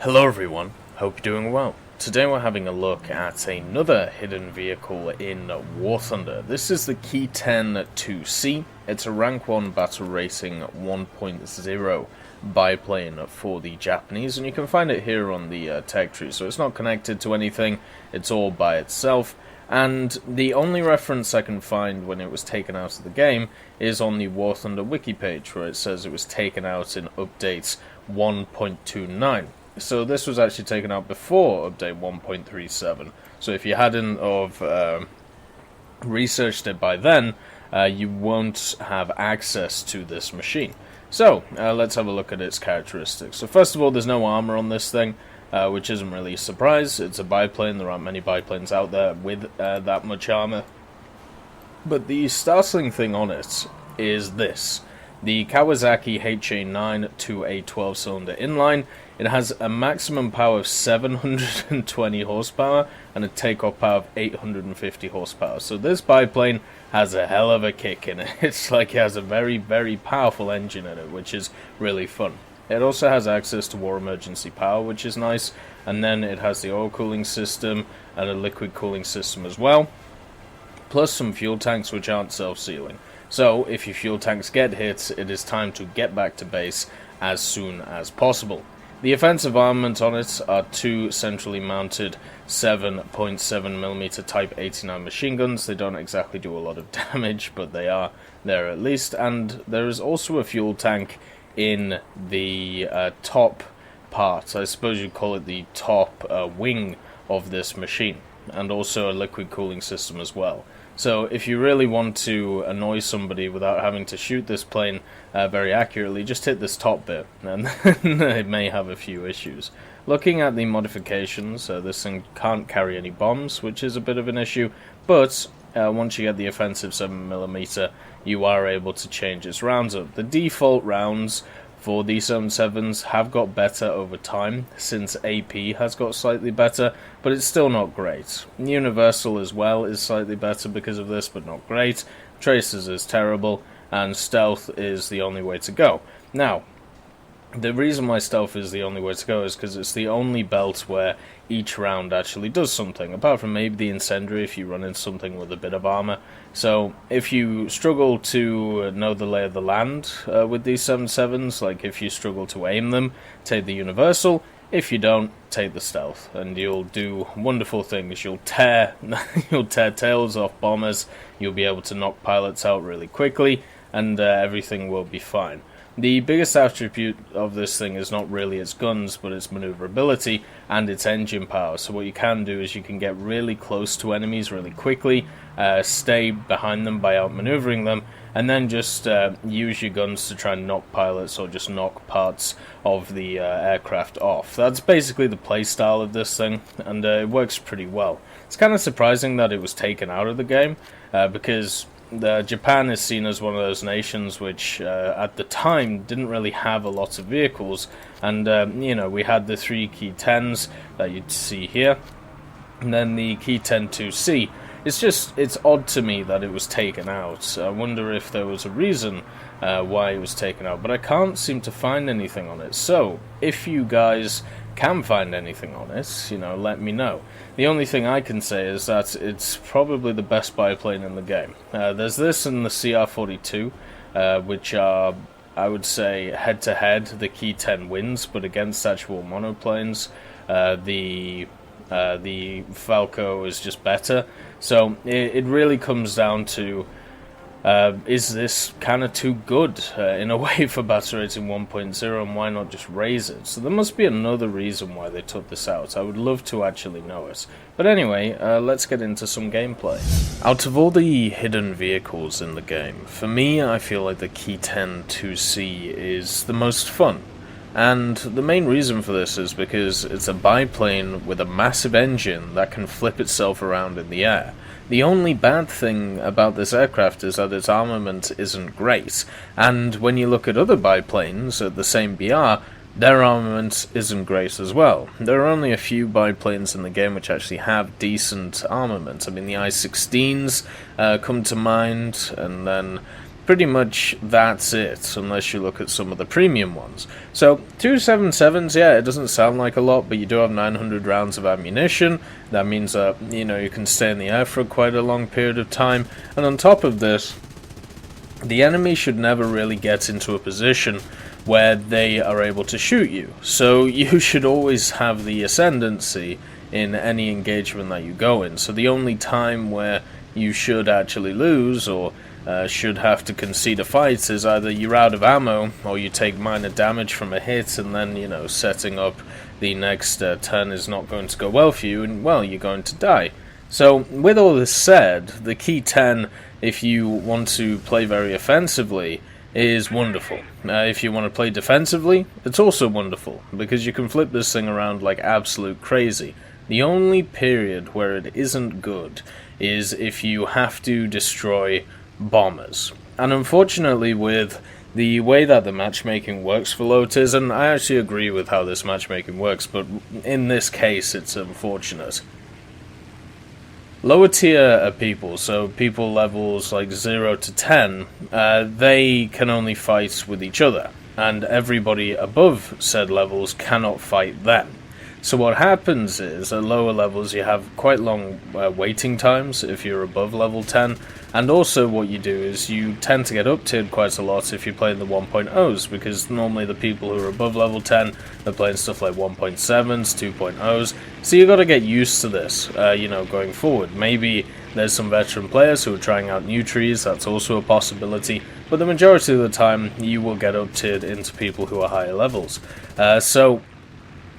Hello everyone, hope you're doing well. Today we're having a look at another hidden vehicle in War Thunder. This is the Ki-10-II. It's a rank 1 battle racing 1.0 biplane for the Japanese, and you can find it here on the tech tree, so it's not connected to anything, it's all by itself. And the only reference I can find when it was taken out of the game is on the War Thunder wiki page, where it says it was taken out in update 1.29. So this was actually taken out before update 1.37. So if you hadn't researched it by then, you won't have access to this machine. So let's have a look at its characteristics. So first of all, there's no armor on this thing, which isn't really a surprise. It's a biplane. There aren't many biplanes out there with that much armor. But the startling thing on it is this. The Kawasaki HA9 to a 12-cylinder inline. It has a maximum power of 720 horsepower and a takeoff power of 850 horsepower. So this biplane has a hell of a kick in it. It's like it has a very, very powerful engine in it, which is really fun. It also has access to war emergency power, which is nice. And then it has the oil cooling system and a liquid cooling system as well. Plus some fuel tanks which aren't self-sealing. So if your fuel tanks get hit, it is time to get back to base as soon as possible. The offensive armament on it are two centrally mounted 7.7mm Type 89 machine guns. They don't exactly do a lot of damage, but they are there at least. And there is also a fuel tank in the top part. I suppose you'd call it the top wing of this machine. And also a liquid cooling system as well. So if you really want to annoy somebody without having to shoot this plane very accurately, just hit this top bit, and then it may have a few issues. Looking at the modifications, this thing can't carry any bombs, which is a bit of an issue, but once you get the offensive 7mm, you are able to change its rounds up. The default rounds for the 7.7s have got better over time, since AP has got slightly better, but it's still not great. Universal as well is slightly better because of this, but not great. Tracers is terrible, and Stealth is the only way to go. Now, the reason why Stealth is the only way to go is because it's the only belt where each round actually does something, apart from maybe the Incendiary if you run into something with a bit of armor. So if you struggle to know the lay of the land with these 7.7s, like if you struggle to aim them, take the Universal. If you don't, take the Stealth, and you'll do wonderful things. You'll tear tails off bombers, you'll be able to knock pilots out really quickly, and everything will be fine. The biggest attribute of this thing is not really its guns, but its maneuverability and its engine power. So what you can do is you can get really close to enemies really quickly, stay behind them by outmaneuvering them, and then just use your guns to try and knock pilots or just knock parts of the aircraft off. That's basically the playstyle of this thing, and it works pretty well. It's kind of surprising that it was taken out of the game, because Japan is seen as one of those nations which, at the time, didn't really have a lot of vehicles, and we had the three Ki-10s that you'd see here, and then the Ki-10-II. It's odd to me that it was taken out. I wonder if there was a reason why it was taken out, but I can't seem to find anything on it. So, if you guys can find anything on it, let me know. The only thing I can say is that it's probably the best biplane in the game. There's this and the CR-42, which are, I would say, head-to-head, the Ki-10 wins, but against actual monoplanes, the Falco is just better. So it really comes down to, is this kind of too good in a way for battle rating 1.0, and why not just raise it? So there must be another reason why they took this out. I would love to actually know it. But anyway, let's get into some gameplay. Out of all the hidden vehicles in the game, for me I feel like the Ki-10-II is the most fun. And the main reason for this is because it's a biplane with a massive engine that can flip itself around in the air. The only bad thing about this aircraft is that its armament isn't great, and when you look at other biplanes at the same BR, their armament isn't great as well. There are only a few biplanes in the game which actually have decent armament. I mean, the I-16s come to mind, and then pretty much that's it, unless you look at some of the premium ones. So 277s, yeah, it doesn't sound like a lot, but you do have 900 rounds of ammunition. That means that, you can stay in the air for quite a long period of time. And on top of this, the enemy should never really get into a position where they are able to shoot you. So you should always have the ascendancy in any engagement that you go in. So the only time where you should actually lose or should have to concede a fight is either you're out of ammo or you take minor damage from a hit, and then, setting up the next turn is not going to go well for you, and, well, you're going to die. So, with all this said, the Ki-10, if you want to play very offensively, is wonderful. If you want to play defensively, it's also wonderful, because you can flip this thing around like absolute crazy. The only period where it isn't good is if you have to destroy bombers. And unfortunately, with the way that the matchmaking works for low tiers, and I actually agree with how this matchmaking works, but in this case it's unfortunate. Lower tier people, so people levels like 0 to 10, they can only fight with each other, and everybody above said levels cannot fight them. So what happens is, at lower levels you have quite long waiting times if you're above level 10, and also what you do is you tend to get up-tiered quite a lot if you're playing the 1.0s, because normally the people who are above level 10, they're playing stuff like 1.7s, 2.0s, so you've got to get used to this, going forward. Maybe there's some veteran players who are trying out new trees, that's also a possibility, but the majority of the time you will get up-tiered into people who are higher levels. So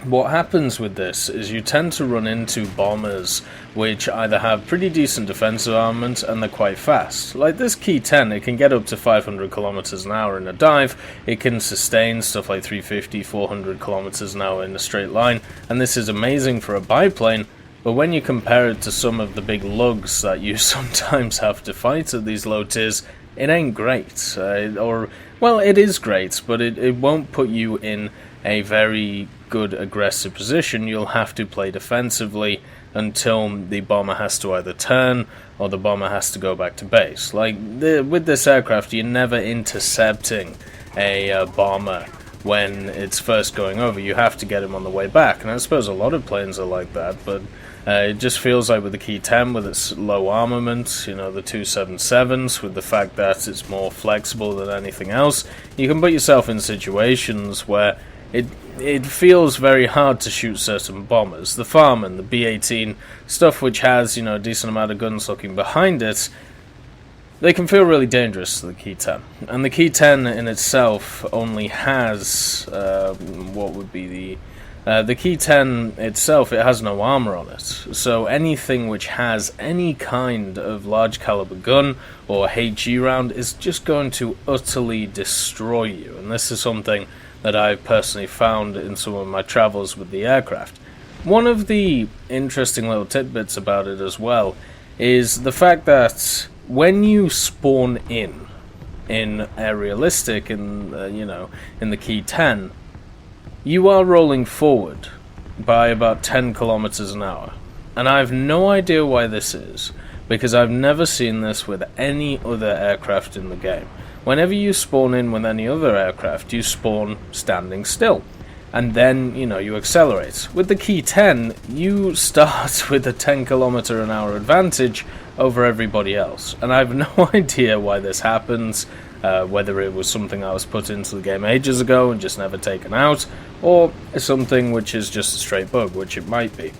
what happens with this is you tend to run into bombers which either have pretty decent defensive armament and they're quite fast. Like this Ki-10, it can get up to 500 kilometers an hour in a dive, it can sustain stuff like 350, 400 kilometers an hour in a straight line, and this is amazing for a biplane, but when you compare it to some of the big lugs that you sometimes have to fight at these low tiers, it ain't great. Well, it is great, but it won't put you in a very good aggressive position. You'll have to play defensively until the bomber has to either turn or the bomber has to go back to base. With this aircraft, you're never intercepting a bomber when it's first going over. You have to get him on the way back, and I suppose a lot of planes are like that, but it just feels like with the Ki-10, with its low armament, the 277s, with the fact that it's more flexible than anything else, you can put yourself in situations where it feels very hard to shoot certain bombers. The Farman, the B-18, stuff which has, a decent amount of guns looking behind it, they can feel really dangerous to the Ki-10. And the Ki-10 in itself only has, the Ki-10 itself, it has no armor on it. So anything which has any kind of large caliber gun or HE round is just going to utterly destroy you. And this is something that I've personally found in some of my travels with the aircraft. One of the interesting little tidbits about it as well is the fact that when you spawn in aerialistic, in the Ki-10, you are rolling forward by about 10 kilometers an hour. And I have no idea why this is, because I've never seen this with any other aircraft in the game. Whenever you spawn in with any other aircraft, you spawn standing still, and then, you accelerate. With the Ki-10, you start with a 10 kilometer an hour advantage over everybody else, and I have no idea why this happens, whether it was something that was put into the game ages ago and just never taken out, or something which is just a straight bug, which it might be.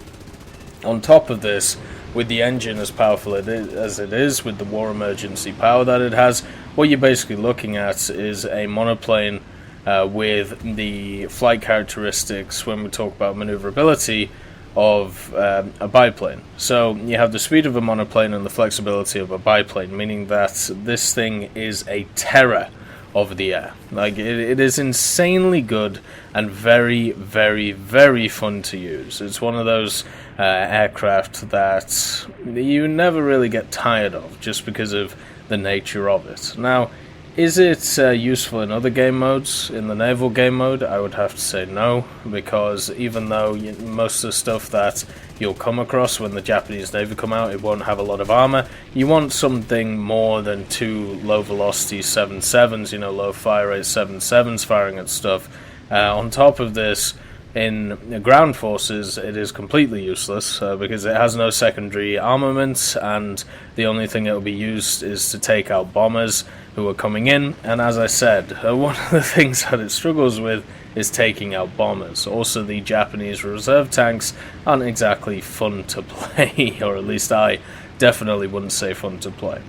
On top of this, with the engine as powerful as it is, with the war emergency power that it has, what you're basically looking at is a monoplane with the flight characteristics, when we talk about maneuverability, of a biplane. So you have the speed of a monoplane and the flexibility of a biplane, meaning that this thing is a terror over the air. It is insanely good and very, very, very fun to use. It's one of those aircraft that you never really get tired of, just because of the nature of it. Now, is it useful in other game modes? In the naval game mode, I would have to say no, because even though most of the stuff that you'll come across when the Japanese Navy come out. It won't have a lot of armor. You want something more than 2 low-velocity 7.7s, you know, low fire rate 7.7s firing at stuff. On top of this, in ground forces, it is completely useless because it has no secondary armaments, and the only thing it will be used is to take out bombers who are coming in. And as I said, one of the things that it struggles with is taking out bombers. Also, the Japanese reserve tanks aren't exactly fun to play, or at least I definitely wouldn't say fun to play.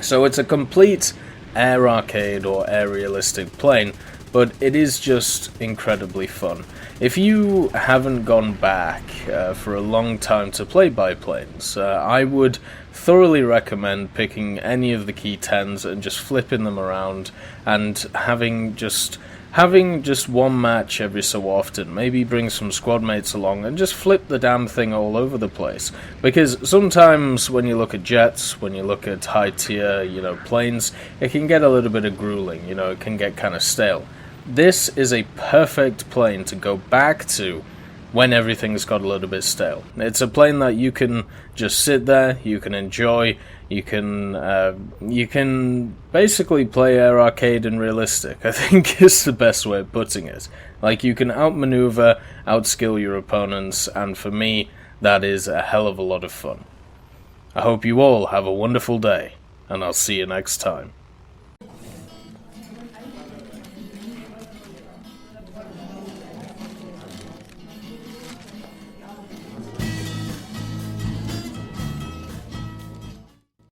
So it's a complete air arcade or air realistic plane, but it is just incredibly fun. If you haven't gone back for a long time to play biplanes, I would thoroughly recommend picking any of the Ki-10s and just flipping them around and having just one match every so often. Maybe bring some squad mates along and just flip the damn thing all over the place. Because sometimes when you look at jets, when you look at high tier, you know, planes, it can get a little bit of grueling, you know, it can get kind of stale. This is a perfect plane to go back to when everything's got a little bit stale. It's a plane that you can just sit there, you can enjoy, you can basically play air arcade and realistic, I think is the best way of putting it. Like, you can outmaneuver, outskill your opponents, and for me, that is a hell of a lot of fun. I hope you all have a wonderful day, and I'll see you next time.